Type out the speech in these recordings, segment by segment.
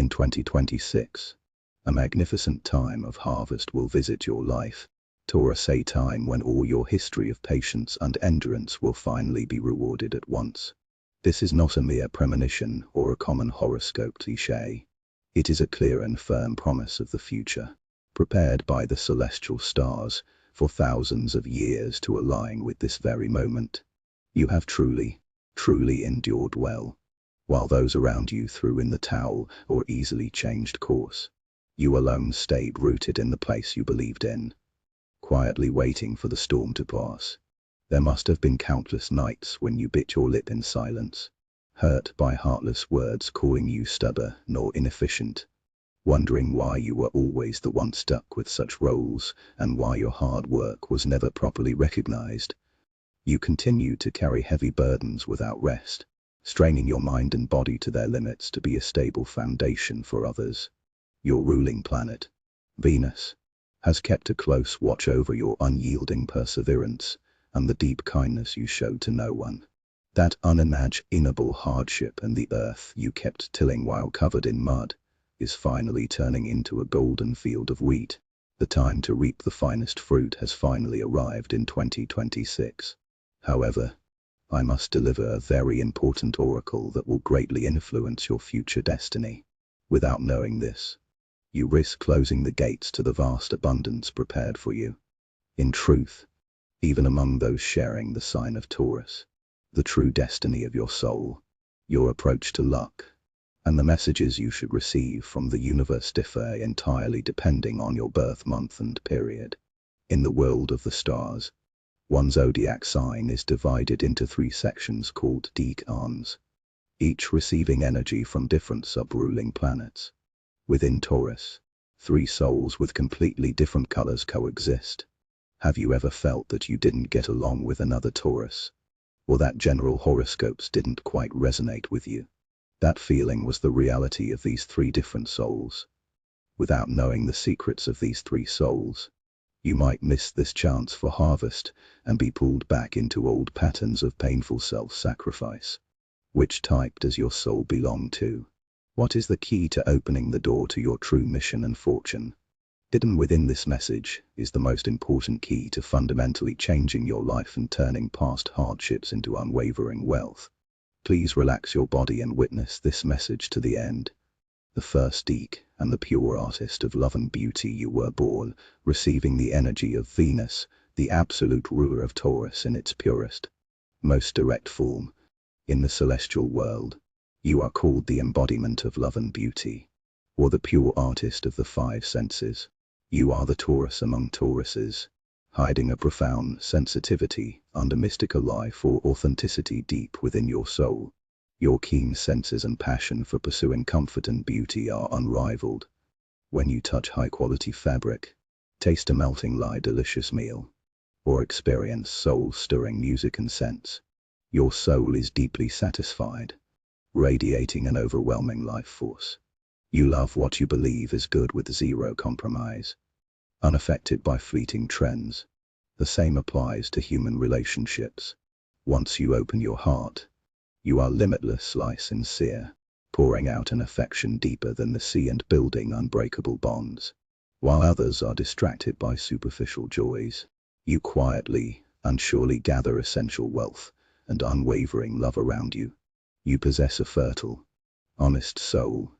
In 2026, a magnificent time of harvest will visit your life. Taurus, a time when all your history of patience and endurance will finally be rewarded at once. This is not a mere premonition or a common horoscope cliché. It is a clear and firm promise of the future, prepared by the celestial stars for thousands of years to align with this very moment. You have truly endured well, while those around you threw in the towel or easily changed course. You alone stayed rooted in the place you believed in, quietly waiting for the storm to pass. There must have been countless nights when you bit your lip in silence, hurt by heartless words calling you stubborn or inefficient, wondering why you were always the one stuck with such roles and why your hard work was never properly recognized. You continued to carry heavy burdens without rest, straining your mind and body to their limits to be a stable foundation for others. Your ruling planet, Venus, has kept a close watch over your unyielding perseverance and the deep kindness you showed to no one. That unimaginable hardship and the earth you kept tilling while covered in mud is finally turning into a golden field of wheat. The time to reap the finest fruit has finally arrived in 2026. However, I must deliver a very important oracle that will greatly influence your future destiny. Without knowing this, you risk closing the gates to the vast abundance prepared for you. In truth, even among those sharing the sign of Taurus, the true destiny of your soul, your approach to luck, and the messages you should receive from the universe differ entirely depending on your birth month and period. In the world of the stars, one zodiac sign is divided into 3 sections called decans, each receiving energy from different sub-ruling planets. Within Taurus, 3 souls with completely different colors coexist. Have you ever felt that you didn't get along with another Taurus, or that general horoscopes didn't quite resonate with you? That feeling was the reality of these 3 different souls. Without knowing the secrets of these 3 souls, you might miss this chance for harvest and be pulled back into old patterns of painful self-sacrifice. Which type does your soul belong to? What is the key to opening the door to your true mission and fortune? Hidden within this message is the most important key to fundamentally changing your life and turning past hardships into unwavering wealth. Please relax your body and witness this message to the end. The first deek and the pure artist of love and beauty, you were born, receiving the energy of Venus, the absolute ruler of Taurus in its purest, most direct form. In the celestial world, you are called the embodiment of love and beauty, or the pure artist of the 5 senses. You are the Taurus among Tauruses, hiding a profound sensitivity under mystical life or authenticity deep within your soul. Your keen senses and passion for pursuing comfort and beauty are unrivaled. When you touch high-quality fabric, taste a melting delicious meal, or experience soul-stirring music and scents, your soul is deeply satisfied, radiating an overwhelming life force. You love what you believe is good with zero compromise, unaffected by fleeting trends. The same applies to human relationships. Once you open your heart, you are limitlessly sincere, pouring out an affection deeper than the sea and building unbreakable bonds. While others are distracted by superficial joys, you quietly and surely gather essential wealth and unwavering love around you. You possess a fertile, honest soul,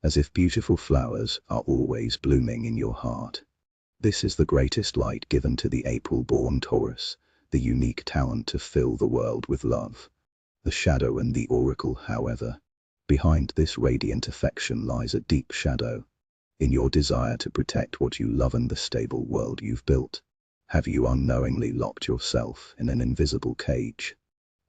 as if beautiful flowers are always blooming in your heart. This is the greatest light given to the April-born Taurus, the unique talent to fill the world with love. The shadow and the oracle, however. Behind this radiant affection lies a deep shadow, in your desire to protect what you love and the stable world you've built. Have you unknowingly locked yourself in an invisible cage?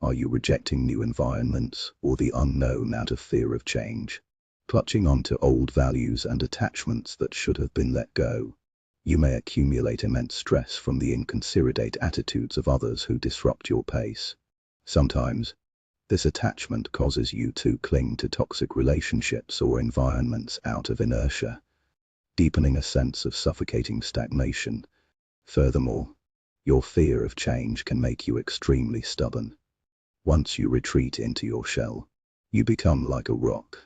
Are you rejecting new environments or the unknown out of fear of change, clutching onto old values and attachments that should have been let go? You may accumulate immense stress from the inconsiderate attitudes of others who disrupt your pace. Sometimes, this attachment causes you to cling to toxic relationships or environments out of inertia, deepening a sense of suffocating stagnation. Furthermore, your fear of change can make you extremely stubborn. Once you retreat into your shell, you become like a rock,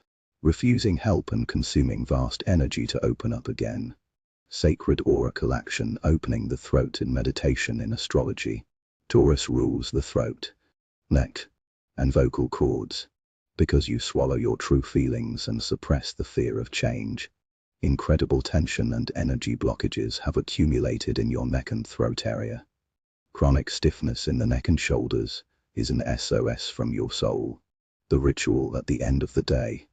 refusing help and consuming vast energy to open up again. Sacred oracle action, opening the throat in meditation in astrology. Taurus rules the throat, neck, and vocal cords, because you swallow your true feelings and suppress the fear of change. Incredible tension and energy blockages have accumulated in your neck and throat area. Chronic stiffness in the neck and shoulders is an SOS from your soul. The ritual at the end of the day: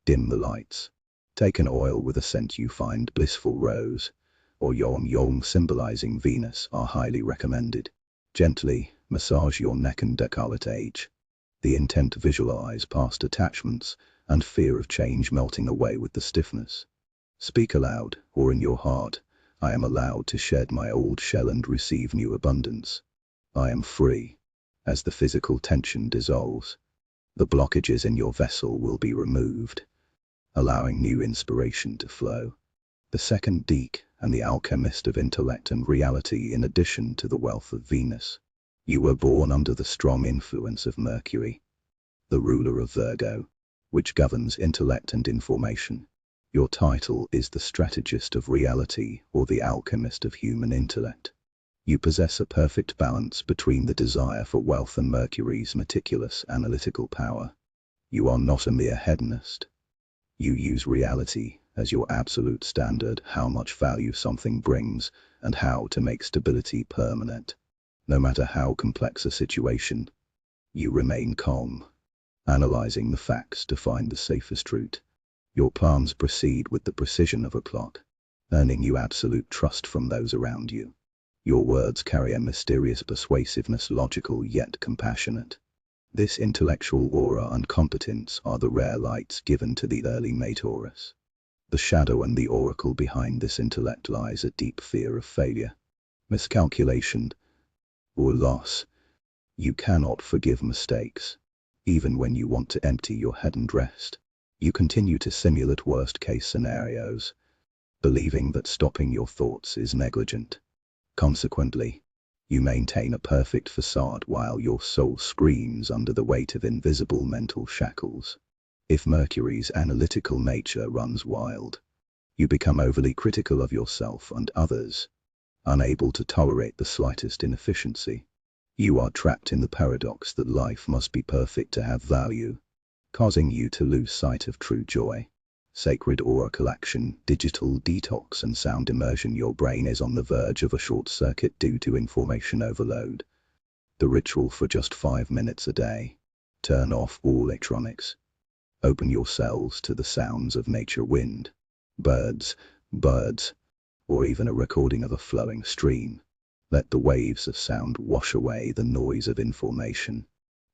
dim the lights. Take an oil with a scent you find blissful, rose or yom symbolizing Venus are highly recommended. Gently massage your neck and décolletage. The intent to visualize past attachments and fear of change melting away with the stiffness. Speak aloud or in your heart: I am allowed to shed my old shell and receive new abundance. I am free. As the physical tension dissolves, the blockages in your vessel will be removed, allowing new inspiration to flow. The second Deke and the alchemist of intellect and reality, in addition to the wealth of Venus. You were born under the strong influence of Mercury, the ruler of Virgo, which governs intellect and information. Your title is the strategist of reality or the alchemist of human intellect. You possess a perfect balance between the desire for wealth and Mercury's meticulous analytical power. You are not a mere hedonist. You use reality as your absolute standard, how much value something brings and how to make stability permanent. No matter how complex a situation, you remain calm, analyzing the facts to find the safest route. Your plans proceed with the precision of a clock, earning you absolute trust from those around you. Your words carry a mysterious persuasiveness, logical yet compassionate. This intellectual aura and competence are the rare lights given to the early May Taurus. The shadow and the oracle behind this intellect lies a deep fear of failure, miscalculation, or loss. You cannot forgive mistakes. Even when you want to empty your head and rest, you continue to simulate worst-case scenarios, believing that stopping your thoughts is negligent. Consequently, you maintain a perfect facade while your soul screams under the weight of invisible mental shackles. If Mercury's analytical nature runs wild, you become overly critical of yourself and others, unable to tolerate the slightest inefficiency. You are trapped in the paradox that life must be perfect to have value, causing you to lose sight of true joy. Sacred oracle action, digital detox and sound immersion. Your brain is on the verge of a short circuit due to information overload. The ritual for just 5 minutes a day: turn off all electronics. Open your cells to the sounds of nature, wind, birds, or even a recording of a flowing stream. Let the waves of sound wash away the noise of information.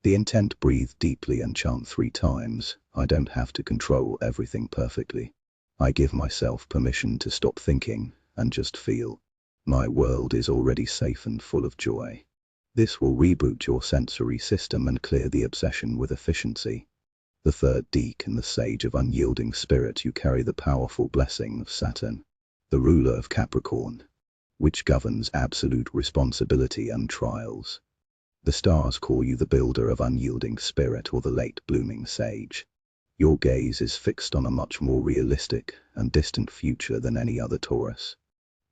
The intent: breathe deeply and chant 3 times. I don't have to control everything perfectly. I give myself permission to stop thinking and just feel. My world is already safe and full of joy. This will reboot your sensory system and clear the obsession with efficiency. The third Deke and the sage of unyielding spirit. You carry the powerful blessing of Saturn, the ruler of Capricorn, which governs absolute responsibility and trials. The stars call you the builder of unyielding spirit or the late blooming sage. Your gaze is fixed on a much more realistic and distant future than any other Taurus.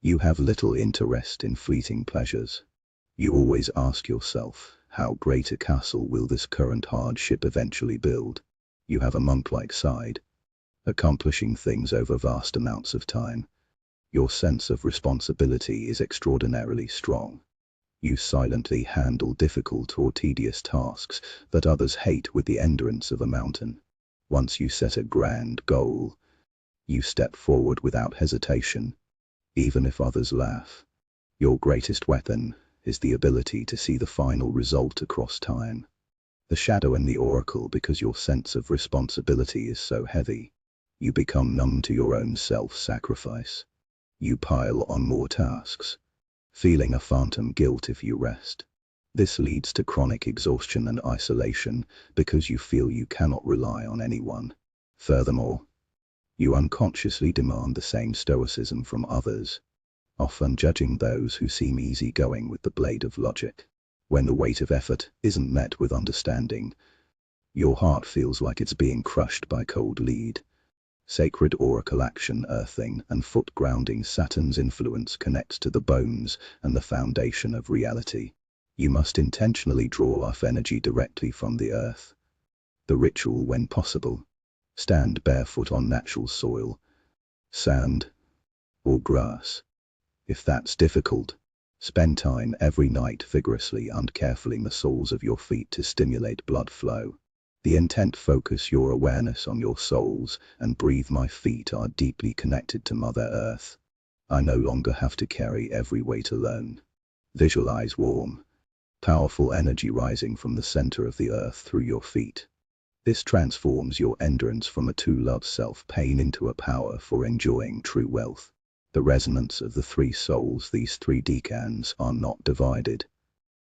You have little interest in fleeting pleasures. You always ask yourself, how great a castle will this current hardship eventually build? You have a monk-like side, accomplishing things over vast amounts of time. Your sense of responsibility is extraordinarily strong. You silently handle difficult or tedious tasks that others hate with the endurance of a mountain. Once you set a grand goal, you step forward without hesitation, even if others laugh. Your greatest weapon is the ability to see the final result across time. The shadow and the oracle: because your sense of responsibility is so heavy, you become numb to your own self-sacrifice. You pile on more tasks, feeling a phantom guilt if you rest. This leads to chronic exhaustion and isolation because you feel you cannot rely on anyone. Furthermore, you unconsciously demand the same stoicism from others, often judging those who seem easygoing with the blade of logic. When the weight of effort isn't met with understanding, your heart feels like it's being crushed by cold lead. Sacred oracle action earthing and foot grounding. Saturn's influence connects to the bones and the foundation of reality. You must intentionally draw off energy directly from the earth. The ritual when possible. Stand barefoot on natural soil, sand, or grass. If that's difficult, spend time every night vigorously and carefully the soles of your feet to stimulate blood flow. The intent: focus your awareness on your soles and breathe. My feet are deeply connected to Mother Earth. I no longer have to carry every weight alone. Visualize warm, powerful energy rising from the center of the earth through your feet. This transforms your endurance from a to-love self-pain into a power for enjoying true wealth. The resonance of the three souls. These three decans are not divided.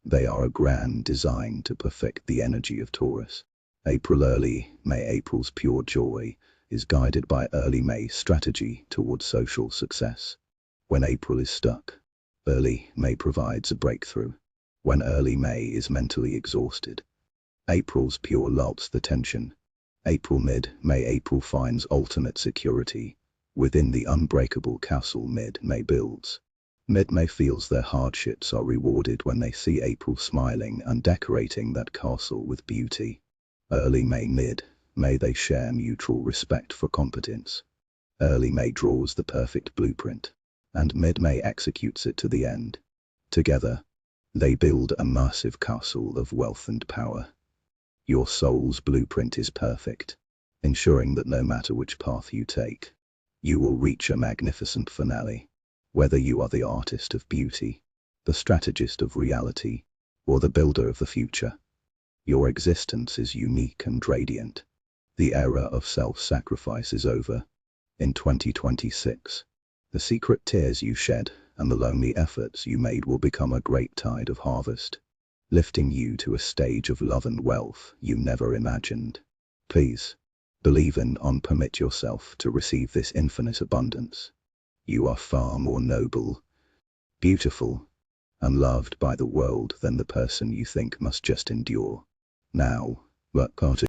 They are a grand design to perfect the energy of Taurus. April. Early May. April's pure joy is guided by early May strategy towards social success. When April is stuck, early May provides a breakthrough. When early May is mentally exhausted, April's pure lulls the tension. April. Mid-May. April finds ultimate security within the unbreakable castle Mid-May builds. Mid-May feels their hardships are rewarded when they see April smiling and decorating that castle with beauty. Early May. Mid-May. They share mutual respect for competence. Early May draws the perfect blueprint, and Mid-May executes it to the end. Together, they build a massive castle of wealth and power. Your soul's blueprint is perfect, ensuring that no matter which path you take, you will reach a magnificent finale. Whether you are the artist of beauty, the strategist of reality, or the builder of the future, your existence is unique and radiant. The era of self-sacrifice is over. In 2026, the secret tears you shed and the lonely efforts you made will become a great tide of harvest, lifting you to a stage of love and wealth you never imagined. Please, believe in and permit yourself to receive this infinite abundance. You are far more noble, beautiful, and loved by the world than the person you think must just endure. Now, work hard.